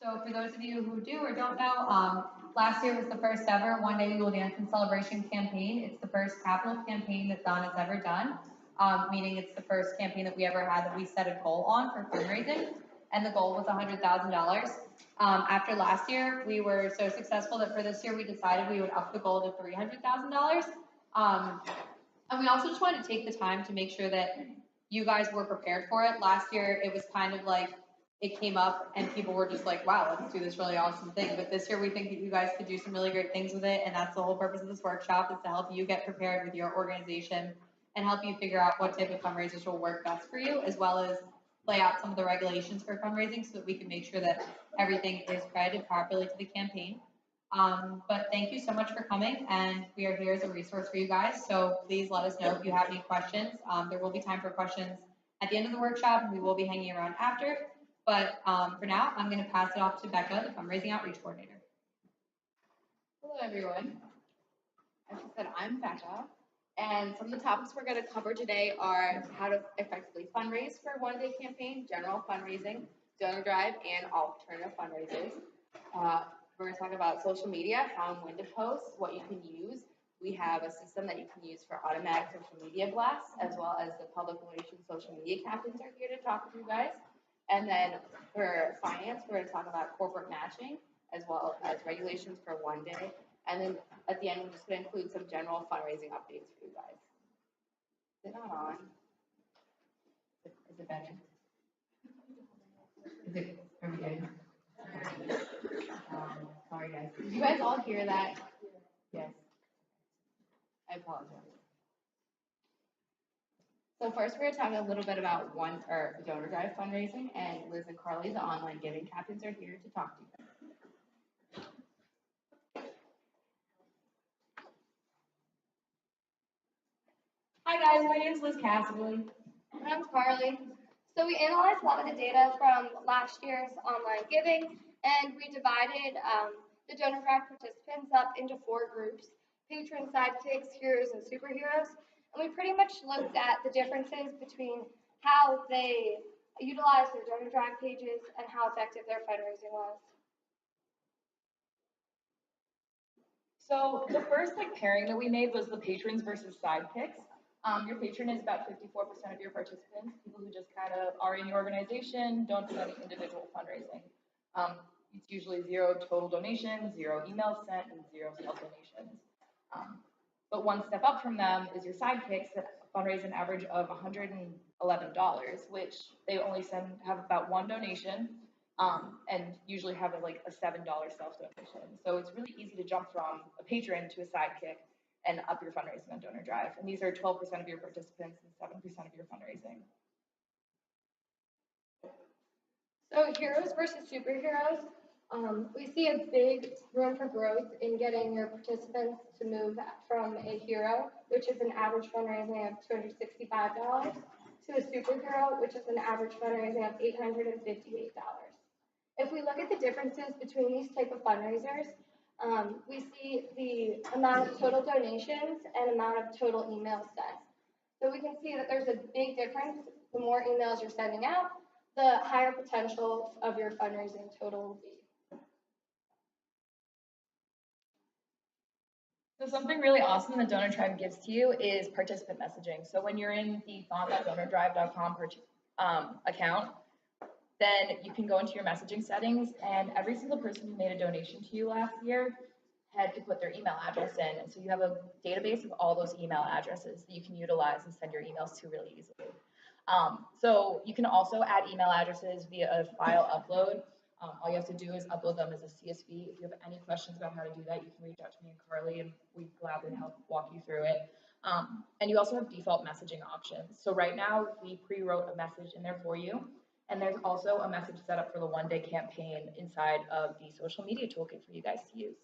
So for those of you who do or don't know, last year was the first ever One Day We Will Dance in Celebration campaign. It's the first capital campaign that Dawn has ever done, meaning it's the first campaign that we ever had that we set a goal on for fundraising, and the goal was $100,000. After last year, we were so successful that for this year we decided we would up the goal to $300,000. And we also just wanted to take the time to make sure that you guys were prepared for it. Last year, it was kind of like it came up and people were just like, wow, let's do this really awesome thing. But this year we think that you guys could do some really great things with it. And that's the whole purpose of this workshop, is to help you get prepared with your organization and help you figure out what type of fundraisers will work best for you, as well as lay out some of the regulations for fundraising so that we can make sure that everything is credited properly to the campaign. But thank you so much for coming, and we are here as a resource for you guys. So please let us know if you have any questions. There will be time for questions at the end of the workshop, and we will be hanging around after. But for now, I'm going to pass it off to Becca, the Fundraising Outreach Coordinator. Hello, everyone. As she said, I'm Becca. And some of the topics we're going to cover today are how to effectively fundraise for a one-day campaign, general fundraising, donor drive, and alternative fundraisers. We're going to talk about social media, how and when to post, what you can use. We have a system that you can use for automatic social media blasts, as well as the public relations social media captains are here to talk with you guys. And then for finance, we're going to talk about corporate matching, as well as regulations for one day. And then at the end, we're just going to include some general fundraising updates for you guys. Is it not on? Is it better? Are we good? Sorry, guys. Did you guys all hear that? Yes. I apologize. So first, we're going to talk a little bit about donor drive fundraising, and Liz and Carly, the online giving captains, are here to talk to you. Hi guys, my name is Liz Cassidy. And I'm Carly. So we analyzed a lot of the data from last year's online giving, and we divided the donor drive participants up into 4 groups: patrons, sidekicks, heroes, and superheroes. And we pretty much looked at the differences between how they utilized their donor drive pages and how effective their fundraising was. So the first pairing that we made was the patrons versus sidekicks. Your patron is about 54% of your participants, people who just kind of are in your organization, don't do any individual fundraising. It's usually 0 total donations, 0 emails sent, and 0 self-donations. But one step up from them is your sidekicks that fundraise an average of $111, which they only have about 1 donation, and usually have a $7 self-donation. So it's really easy to jump from a patron to a sidekick and up your fundraising on donor drive. And these are 12% of your participants and 7% of your fundraising. So heroes versus superheroes, we see a big room for growth in getting your participants to move from a hero, which is an average fundraising of $265, to a superhero, which is an average fundraising of $858. If we look at the differences between these type of fundraisers, we see the amount of total donations and amount of total emails sent. So we can see that there's a big difference. The more emails you're sending out, the higher potential of your fundraising total will be. So something really awesome that Donor Drive gives to you is participant messaging. So when you're in the thon.donordrive.com account, then you can go into your messaging settings, and every single person who made a donation to you last year had to put their email address in. And so you have a database of all those email addresses that you can utilize and send your emails to really easily. So you can also add email addresses via a file upload. All you have to do is upload them as a CSV. If you have any questions about how to do that, you can reach out to me and Carly, and we'd gladly help walk you through it. And you also have default messaging options. So right now, we pre-wrote a message in there for you. And there's also a message set up for the one-day campaign inside of the social media toolkit for you guys to use.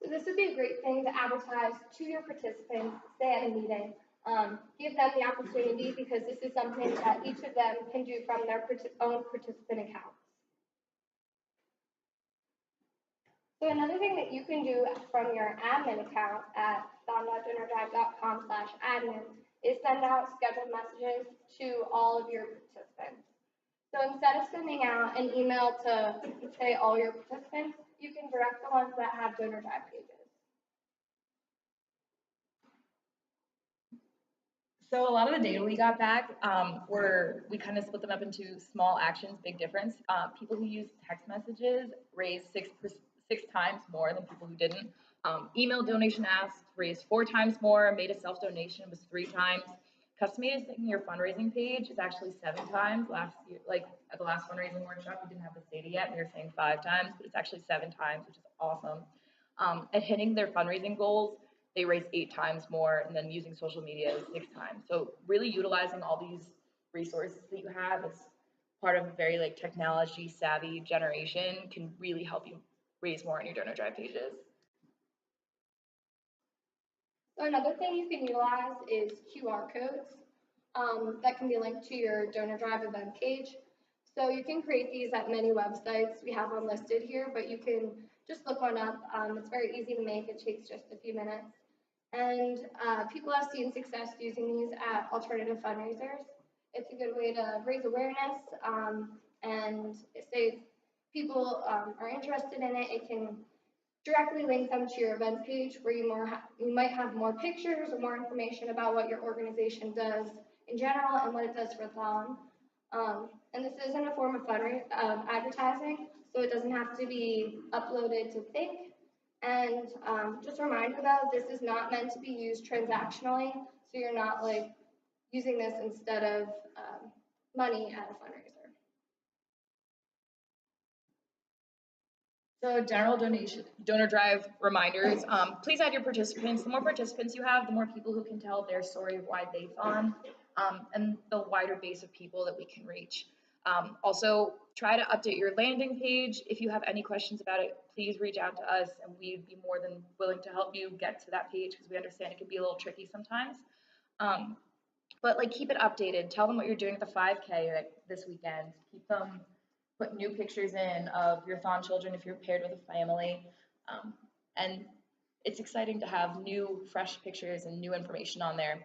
So this would be a great thing to advertise to your participants, say at a meeting. Give them the opportunity, because this is something that each of them can do from their own participant accounts. So another thing that you can do from your admin account at thon.donordrive.com/admin is send out scheduled messages to all of your participants. So So instead of sending out an email to, say, all your participants, you can direct the ones that have donor drive pages. So a lot of the data we got back, we kind of split them up into small actions, big difference. People who use text messages raised six times more than people who didn't. Email donation asks raised 4 times more. Made a self donation was 3 times. Customizing your fundraising page is actually 7 times. Last year, like at the last fundraising workshop, we didn't have this data yet. We were saying 5 times, but it's actually 7 times, which is awesome. At hitting their fundraising goals, they raise 8 times more, and then using social media is 6 times. So really utilizing all these resources that you have as part of a very like technology savvy generation can really help you raise more on your donor drive pages. So another thing you can utilize is QR codes that can be linked to your donor drive event page. So you can create these at many websites. We have one listed here, but you can just look one up. It's very easy to make. It takes just a few minutes. And people have seen success using these at alternative fundraisers. It's a good way to raise awareness, and say people are interested in it, it can directly link them to your event page where you might have more pictures or more information about what your organization does in general and what it does for them. And this isn't a form of advertising, so it doesn't have to be uploaded to Think. And just a reminder though, this is not meant to be used transactionally, so you're not like using this instead of money at a fundraiser. So general donor drive reminders. Please add your participants. The more participants you have, the more people who can tell their story of why they've gone, and the wider base of people that we can reach. Also, try to update your landing page. If you have any questions about it, please reach out to us, and we'd be more than willing to help you get to that page because we understand it can be a little tricky sometimes. But like keep it updated. Tell them what you're doing at the 5K like this weekend. Keep them. Put new pictures in of your Thon children if you're paired with a family. And it's exciting to have new, fresh pictures and new information on there.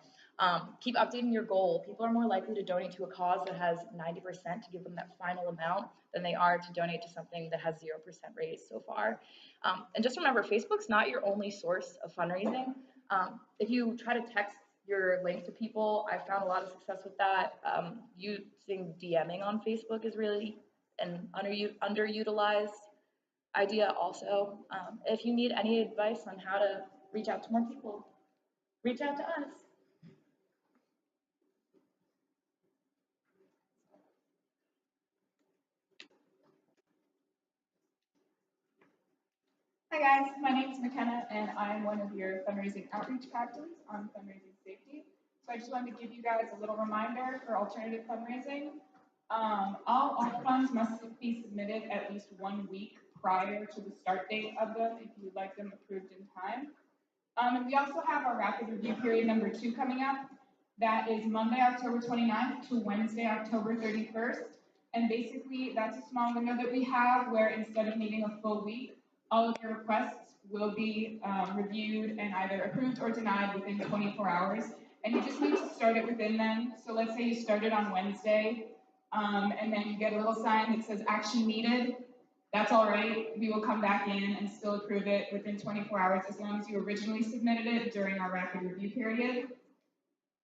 Keep updating your goal. People are more likely to donate to a cause that has 90% to give them that final amount than they are to donate to something that has 0% raised so far. And just remember, Facebook's not your only source of fundraising. If you try to text your link to people, I've found a lot of success with that. Using DMing on Facebook is really an underutilized idea also. If you need any advice on how to reach out to more people, reach out to us. Hi guys, my name is McKenna and I'm one of your fundraising outreach captains on fundraising safety. So I just wanted to give you guys a little reminder for alternative fundraising. All funds must be submitted at least 1 week prior to the start date of them if you would like them approved in time. And we also have our rapid review period number 2 coming up. That is Monday, October 29th to Wednesday, October 31st. And basically that's a small window that we have where instead of needing a full week, all of your requests will be reviewed and either approved or denied within 24 hours. And you just need to start it within them. So let's say you started on Wednesday, and then you get a little sign that says action needed. That's all right. We will come back in and still approve it within 24 hours as long as you originally submitted it during our rapid review period.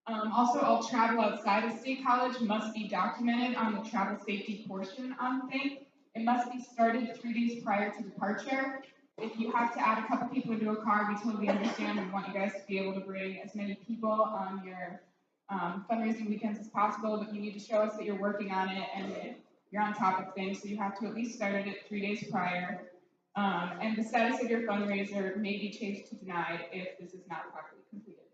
Also, all travel outside of State College must be documented on the travel safety portion on Think. It must be started 3 days prior to departure. If you have to add a couple people into a car, we totally understand. We want you guys to be able to bring as many people on your fundraising weekends as possible, but you need to show us that you're working on it and that you're on top of things, so you have to at least start it 3 days prior. And the status of your fundraiser may be changed to denied if this is not properly completed.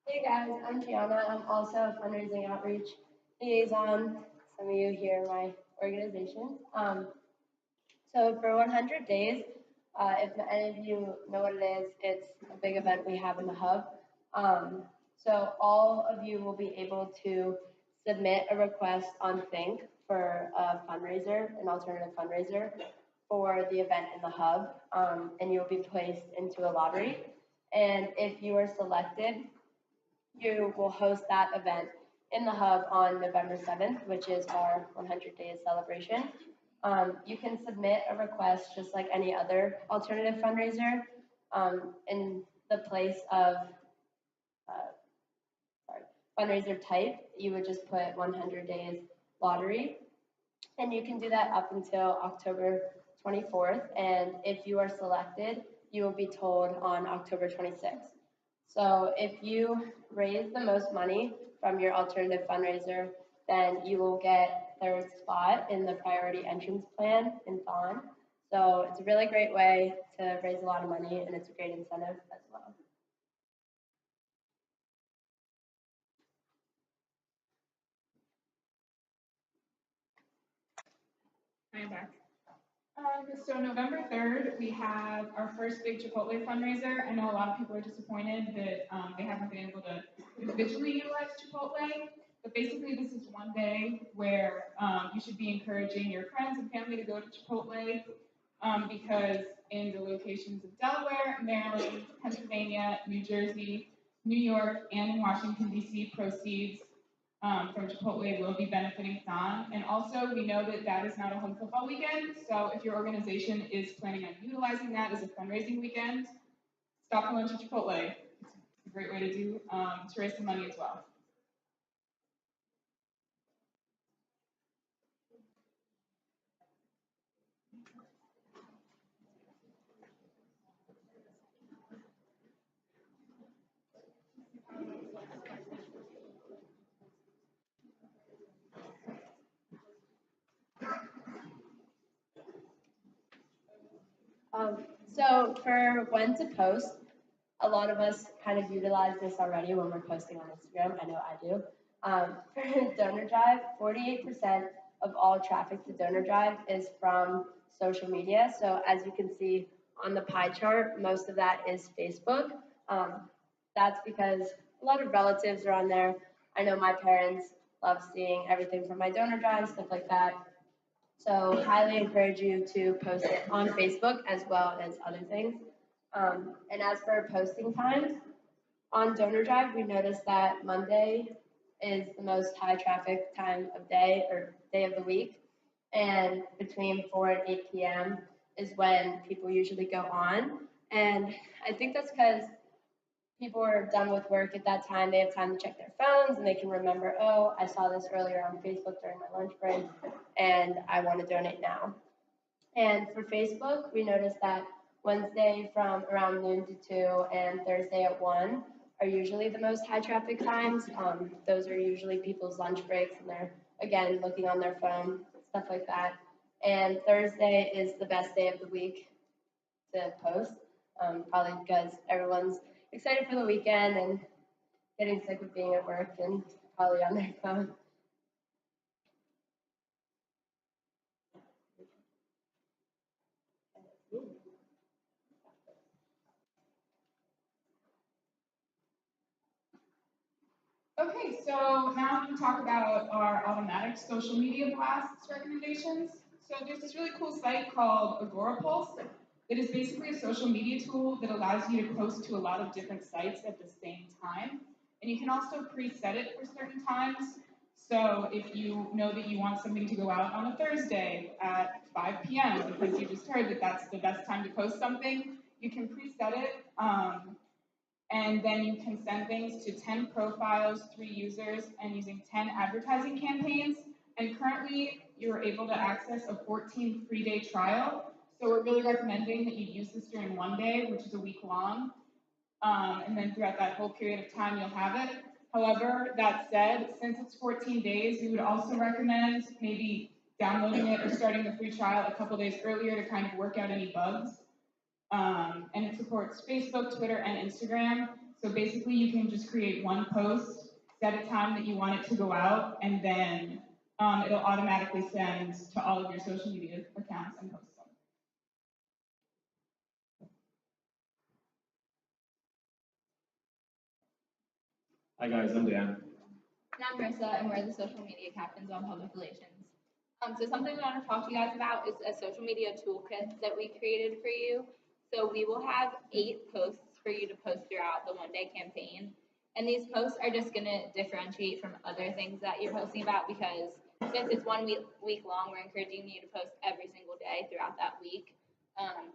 Hey guys, I'm Gianna. I'm also a fundraising outreach liaison. Some of you here in my organization. So for 100 days, if any of you know what it is, it's a big event we have in the hub. So all of you will be able to submit a request on Think for a fundraiser, an alternative fundraiser. for the event in the hub, and you'll be placed into a lottery. And if you are selected, you will host that event in the hub on November 7th, which is our 100 days celebration. You can submit a request just like any other alternative fundraiser in the place of fundraiser type. You would just put 100 days lottery, and you can do that up until October 24th. And if you are selected, you will be told on October 26th. So if you raise the most money from your alternative fundraiser, then you will get third spot in the priority entrance plan in Thon. So it's a really great way to raise a lot of money, and it's a great incentive as well. I'm back. So November 3rd, we have our first big Chipotle fundraiser. I know a lot of people are disappointed that they haven't been able to individually utilize Chipotle, but basically this is one day where you should be encouraging your friends and family to go to Chipotle because in the locations of Delaware, Maryland, Pennsylvania, New Jersey, New York, and in Washington, D.C., proceeds from Chipotle will be benefiting Thon. And also, we know that that is not a home football weekend, so if your organization is planning on utilizing that as a fundraising weekend, stop going to Chipotle. It's a great way to do to raise some money as well. So for when to post, a lot of us kind of utilize this already when we're posting on Instagram. I know I do. For Donor Drive, 48% of all traffic to Donor Drive is from social media. So as you can see on the pie chart, most of that is Facebook. That's because a lot of relatives are on there. I know my parents love seeing everything from my Donor Drive, stuff like that. So highly encourage you to post it on Facebook as well as other things. And as for posting times, on Donor Drive, we noticed that Monday is the most high traffic time of day or day of the week. And between 4 and 8 p.m. is when people usually go on. And I think that's because people are done with work at that time. They have time to check their phones and they can remember, oh, I saw this earlier on Facebook during my lunch break and I want to donate now. And for Facebook, we noticed that Wednesday from around noon to 2 and Thursday at 1 are usually the most high traffic times. Those are usually people's lunch breaks and they're, again, looking on their phone, stuff like that. And Thursday is the best day of the week to post, probably because everyone's excited for the weekend and getting sick of being at work and probably on their phone. Okay, so now I'm going to talk about our automatic social media blasts recommendations. So there's this really cool site called Agorapulse. It is basically a social media tool that allows you to post to a lot of different sites at the same time. And you can also preset it for certain times. So if you know that you want something to go out on a Thursday at 5 p.m. because you just heard that that's the best time to post something, you can preset it. And then you can send things to 10 profiles, 3 users, and using 10 advertising campaigns. And currently, you're able to access a 14 free-day trial. So we're really recommending that you use this during one day, which is a week long. And then throughout that whole period of time, you'll have it. However, that said, since it's 14 days, we would also recommend maybe downloading it or starting the free trial a couple days earlier to kind of work out any bugs. And it supports Facebook, Twitter, and Instagram. So basically, you can just create one post, set a time that you want it to go out, and then it'll automatically send to all of your social media accounts and post them. Hi guys, I'm Dan. And I'm Marissa, and we're the social media captains on public relations. So something we want to talk to you guys about is a social media toolkit that we created for you. So we will have 8 posts for you to post throughout the one-day campaign. And these posts are just going to differentiate from other things that you're posting about because since it's 1 week long, we're encouraging you to post every single day throughout that week. And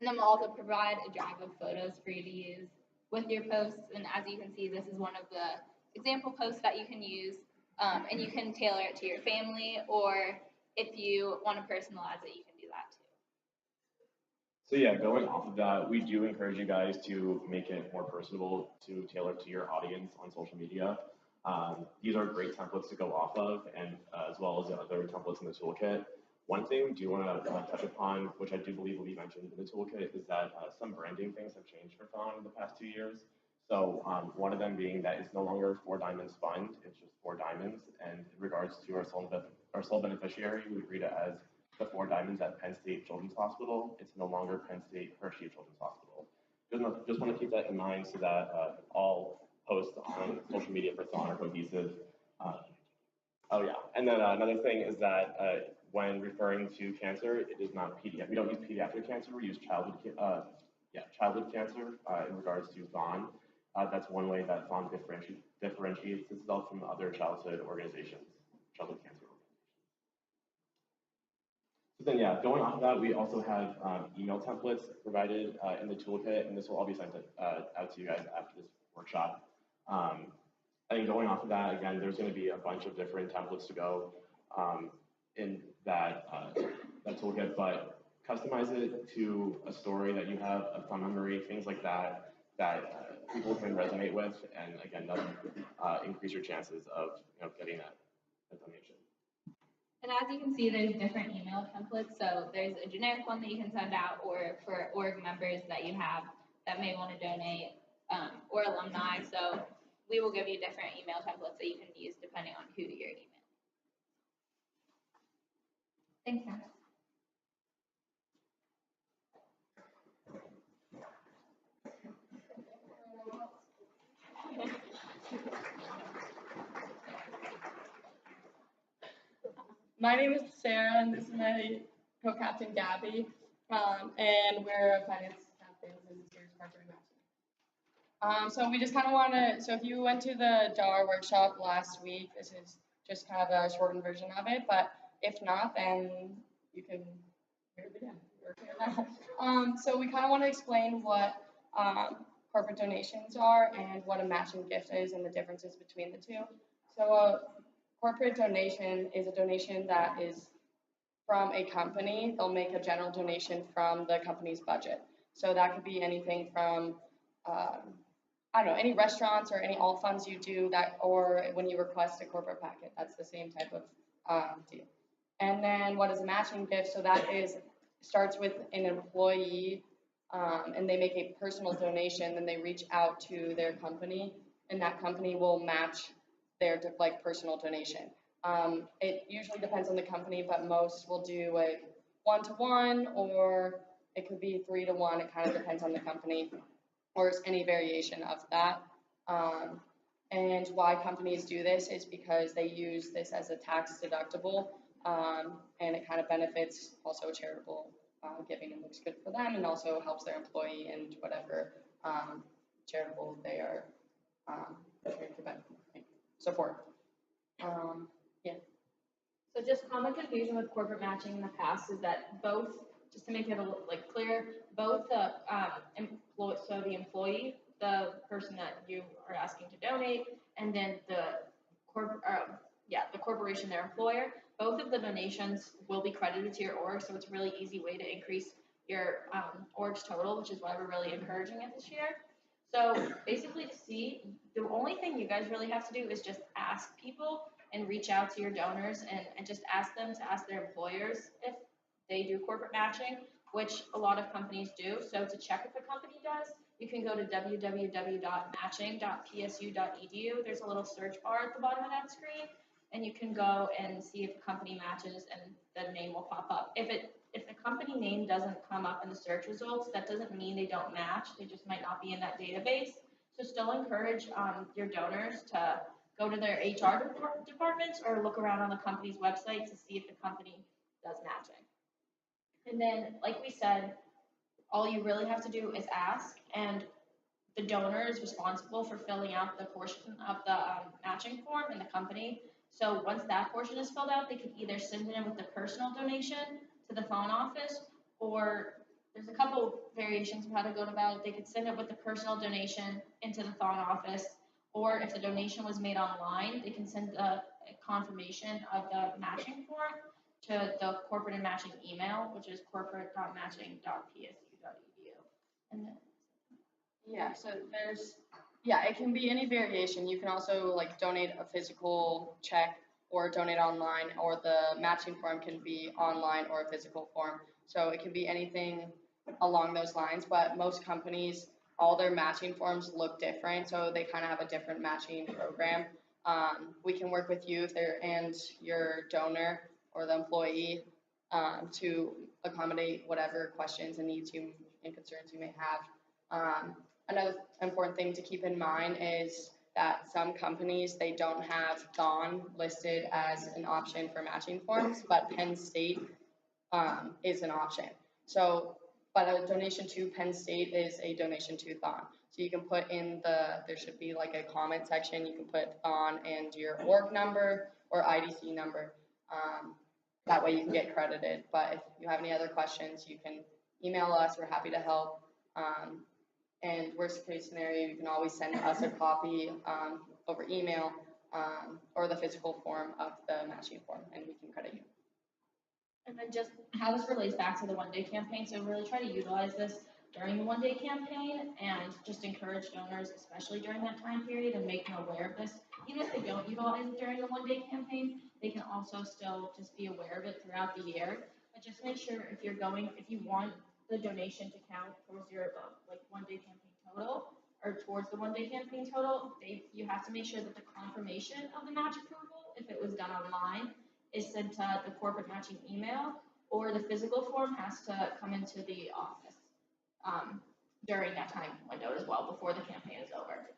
then we'll also provide a drive of photos for you to use with your posts. And as you can see, this is one of the example posts that you can use. And you can tailor it to your family, or if you want to personalize it, you can do that too. So yeah, going off of that, we do encourage you guys to make it more personable, to tailor to your audience on social media. These are great templates to go off of, and as well as the other templates in the toolkit. One thing we do want to touch upon, which I do believe will be mentioned in the toolkit, is that some branding things have changed for Fawn in the past 2 years. So one of them being that it's no longer 4 Diamonds Fund, it's just 4 Diamonds. And in regards to our sole beneficiary, we read it as the 4 Diamonds at Penn State Children's Hospital. It's no longer Penn State Hershey Children's Hospital. Just want to keep that in mind so that all posts on social media for Thon are cohesive. Oh yeah, and then another thing is that when referring to cancer, it is not pediatric. We don't use pediatric cancer. We use childhood cancer in regards to Thon. That's one way that Thon differentiates itself from other childhood cancer organizations. So then, yeah, going off of that, we also have email templates provided in the toolkit, and this will all be sent out to you guys after this workshop. And going off of that, again, there's going to be a bunch of different templates to go in that toolkit, but customize it to a story that you have, a fun memory, things like that, people can resonate with, and again, that'll increase your chances of getting that donation. And as you can see, there's different email templates. So there's a generic one that you can send out, or for org members that you have that may want to donate, or alumni. So we will give you different email templates that you can use depending on who you're emailing. Thanks, Sarah. My name is Sarah, and this is my co-captain Gabby, and we're a finance captain in this year's Fundraising Workshop. So we just kind of want to, so if you went to the DAR workshop last week, this is just kind of a shortened version of it, but if not, then you can hear it again. We're here now. So we kind of want to explain what corporate donations are and what a matching gift is and the differences between the two. So corporate donation is a donation that is from a company. They'll make a general donation from the company's budget. So that could be anything from, I don't know, any restaurants or any all funds you do that, or when you request a corporate packet, that's the same type of deal. And then what is a matching gift? So that starts with an employee, and they make a personal donation, then they reach out to their company, and that company will match their personal donation. It usually depends on the company, but most will do a 1-to-1, or it could be 3-to-1. It kind of depends on the company, or any variation of that. And why companies do this is because they use this as a tax deductible, and it kind of benefits also charitable giving. It looks good for them and also helps their employee and whatever charitable they are trying to support. Yeah. So just common confusion with corporate matching in the past is that both, just to make it a little clear, both the the employee, the person that you are asking to donate, and then the corporation, their employer, both of the donations will be credited to your org. So it's a really easy way to increase your org's total, which is why we're really encouraging it this year. So basically, to see, the only thing you guys really have to do is just ask people and reach out to your donors and just ask them to ask their employers if they do corporate matching, which a lot of companies do. So to check if a company does, you can go to www.matching.psu.edu. There's a little search bar at the bottom of that screen, and you can go and see if a company matches, and the name will pop up. If the company name doesn't come up in the search results, that doesn't mean they don't match. They just might not be in that database. So still encourage your donors to go to their HR departments or look around on the company's website to see if the company does matching. And then, like we said, all you really have to do is ask, and the donor is responsible for filling out the portion of the matching form in the company. So once that portion is filled out, they can either send it in with the personal donation to the phone office, or there's a couple variations of how to go about it. They could send it with the personal donation into the phone office, or if the donation was made online, they can send a confirmation of the matching form to the corporate and matching email, which is corporate.matching.psu.edu. And then Yeah, so it can be any variation. You can also like donate a physical check or donate online, or the matching form can be online or a physical form. So it can be anything along those lines, but most companies, all their matching forms look different, so they kind of have a different matching program. We can work with you and your donor or the employee to accommodate whatever questions and needs you and concerns you may have. Another important thing to keep in mind is that some companies, they don't have Thon listed as an option for matching forms, but Penn State is an option. So, but a donation to Penn State is a donation to Thon. So you can put in there should be like a comment section, you can put Thon and your org number or IDC number. That way you can get credited. But if you have any other questions, you can email us, we're happy to help. And worst case scenario, you can always send us a copy over email or the physical form of the matching form, and we can credit you. And then just how this relates back to the one-day campaign, so really try to utilize this during the one-day campaign and just encourage donors, especially during that time period, and make them aware of this. Even if they don't utilize it during the one-day campaign, they can also still just be aware of it throughout the year. But just make sure if you want the donation to count towards your one-day campaign total, or towards the one-day campaign total, you have to make sure that the confirmation of the match approval, if it was done online, is sent to the corporate matching email, or the physical form has to come into the office during that time window as well, before the campaign is over.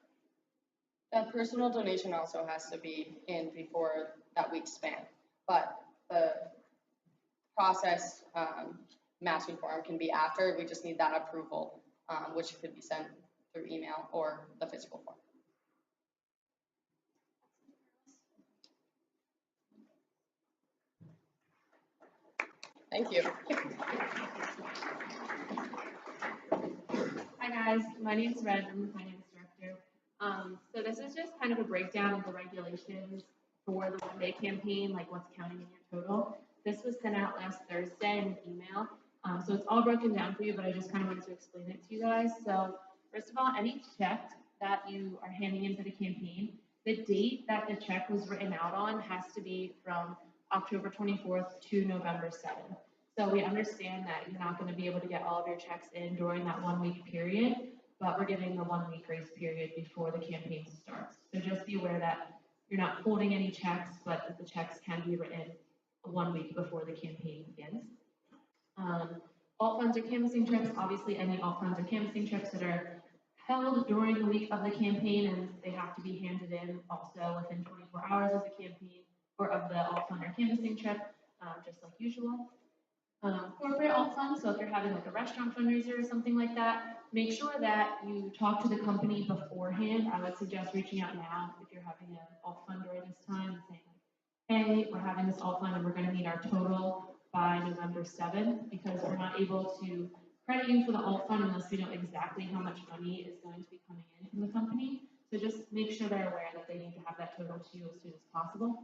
That personal donation also has to be in before that week's span, but the process matching form can be after. We just need that approval, which could be sent through email or the physical form. Thank you. Hi guys, my name's Red, I'm the finance director. So this is just kind of a breakdown of the regulations for the one-day campaign, like what's counting in your total. This was sent out last Thursday in an email. So it's all broken down for you, but I just kind of wanted to explain it to you guys. So first of all, any check that you are handing into the campaign, the date that the check was written out on has to be from October 24th to November 7th. So we understand that you're not going to be able to get all of your checks in during that 1 week period, but we're giving the 1 week grace period before the campaign starts. So just be aware that you're not holding any checks, but that the checks can be written 1 week before the campaign begins. Alt funds or canvassing trips, obviously any alt funds or canvassing trips that are held during the week of the campaign, and they have to be handed in also within 24 hours of the campaign or of the alt fund or canvassing trip, just like usual. Corporate alt funds, so if you're having like a restaurant fundraiser or something like that, make sure that you talk to the company beforehand. I would suggest reaching out now if you're having an alt fund during this time and saying, hey, we're having this alt fund and we're going to need our total by November 7th, because we're not able to credit you for the alt fund unless we know exactly how much money is going to be coming in from the company. So just make sure they're aware that they need to have that total to you as soon as possible.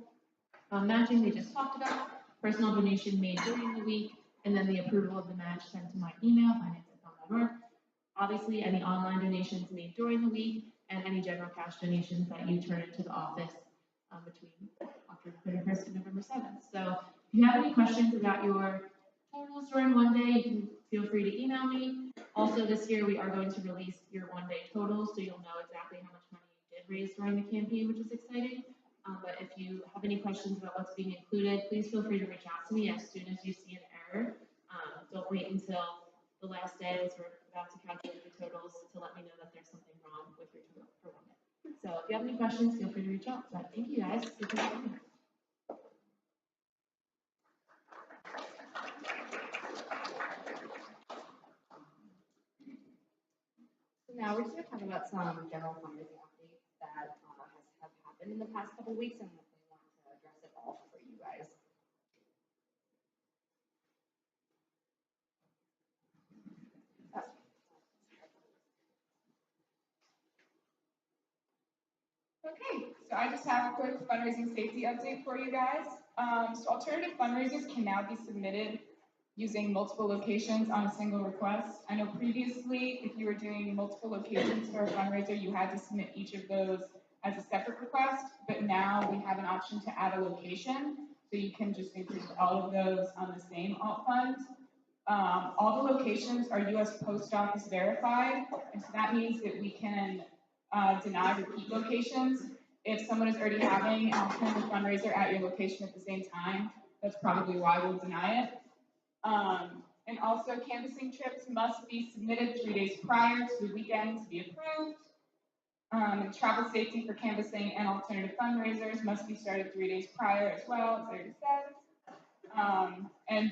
Matching, we just talked about. Personal donation made during the week, and then the approval of the match sent to my email, finance@thon.org. Obviously, any online donations made during the week, and any general cash donations that you turn into the office between October 31st and November 7th. So if you have any questions about your totals during one day, you can feel free to email me. Also, this year we are going to release your one-day totals, so you'll know exactly how much money you did raise during the campaign, which is exciting. But if you have any questions about what's being included, please feel free to reach out to me as soon as you see an error. Don't wait until the last day as we're about to calculate the totals to let me know that there's something wrong with your total for one day. So you have any questions, feel free to reach out. But thank you guys. Super fun. So now we're just gonna talk about some general fundraising updates that have happened in the past couple weeks, and if we want to address it all for you guys. Okay, so I just have a quick fundraising safety update for you guys. So alternative fundraisers can now be submitted using multiple locations on a single request. I know previously, if you were doing multiple locations for a fundraiser, you had to submit each of those as a separate request, but now we have an option to add a location, so you can just include all of those on the same alt fund. All the locations are US Post Office verified, and so that means that we can deny repeat locations. If someone is already having an alternative fundraiser at your location at the same time, that's probably why we'll deny it. And also canvassing trips must be submitted 3 days prior to the weekend to be approved. And travel safety for canvassing and alternative fundraisers must be started 3 days prior as well, as I already said.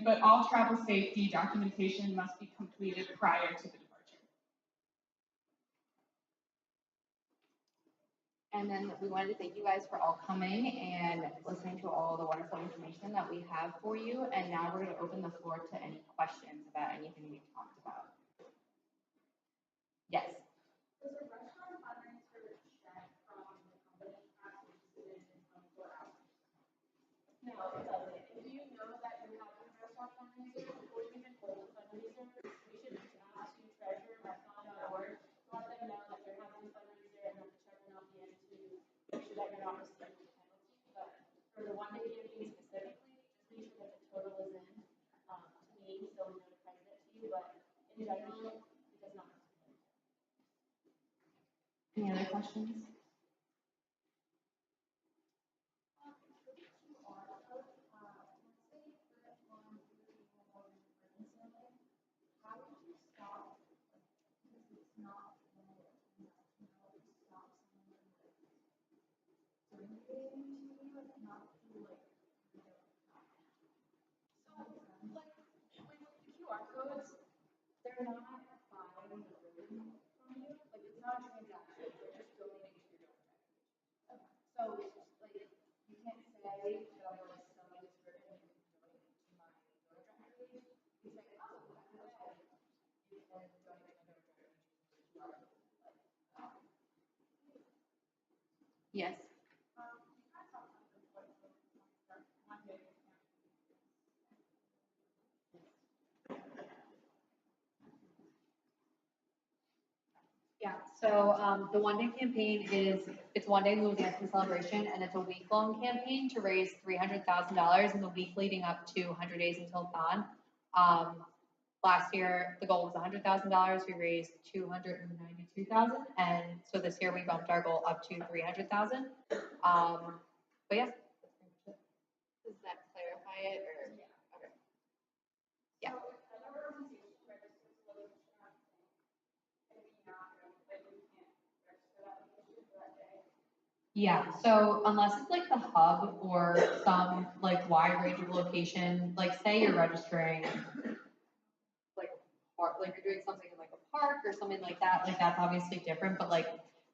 But all travel safety documentation must be completed prior to the departure. And then we wanted to thank you guys for all coming and listening to all the wonderful information that we have for you. And now we're going to open the floor to any questions about anything we talked about. Yes. Does a restaurant fundraiser check from the company after you submit in 24 hours? No, it doesn't. If you know that you're having a restaurant fundraiser, before you even hold a fundraiser, you should reach out to treasurer@fund.org to let them know that you're having a fundraiser and that the check will not be in to make sure that you're not receiving a penalty. But for the one-day campaign specifically, just make sure that the total is in to me so we know to credit it to you. But in general, it does not have to be. Any other questions? QR codes, they're not buying the ribbon from you, like it's not a transaction, they're just donating to your donor page. So it's just like, you can't say that I'm like selling this ribbon and donate it to my donor tracker page. You say, oh, by the way, you can donate to my donor tracker page. Yes. Yeah, so the one day campaign it's one day Little Dancing Celebration, and it's a week-long campaign to raise $300,000 in the week leading up to 100 days until dawn. Last year, the goal was $100,000, we raised $292,000, and so this year we bumped our goal up to $300,000. But yeah, that's pretty much it. Does that clarify it or? Okay. Yeah. Yeah, so unless it's like the hub or some like wide range of location, like say you're registering like you're doing something in like a park or something like that's obviously different, but like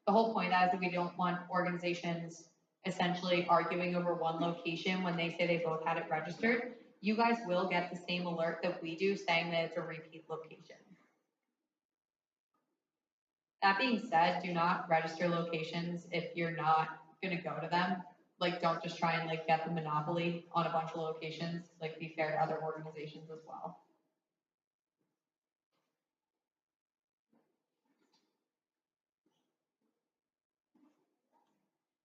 the whole point is that we don't want organizations essentially arguing over one location when they say they both had it registered. You guys will get the same alert that we do saying that it's a repeat location. That being said, do not register locations if you're not gonna go to them. Like, don't just try and like get the monopoly on a bunch of locations. Like, be fair to other organizations as well.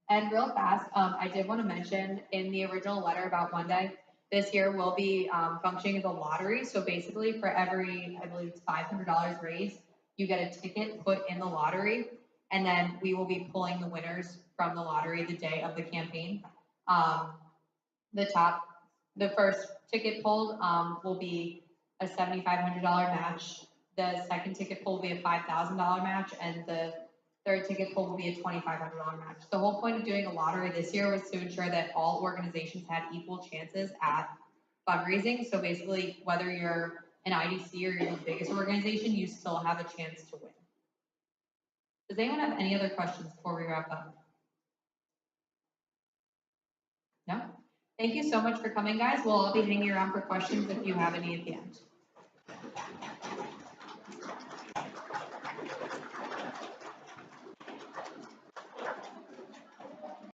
And real fast, I did want to mention in the original letter about One Day, this year will be functioning as a lottery. So basically, for every, I believe it's $500 raised, you get a ticket put in the lottery, and then we will be pulling the winners from the lottery the day of the campaign. The first ticket pulled will be a $7,500 match. The second ticket pull will be a $5,000 match, and the third ticket pull will be a $2,500 match. The whole point of doing a lottery this year was to ensure that all organizations had equal chances at fundraising. So basically, whether you're an IDC or you're the biggest organization, you still have a chance to win. Does anyone have any other questions before we wrap up? No? Thank you so much for coming, guys. We'll all be hanging around for questions if you have any at the end.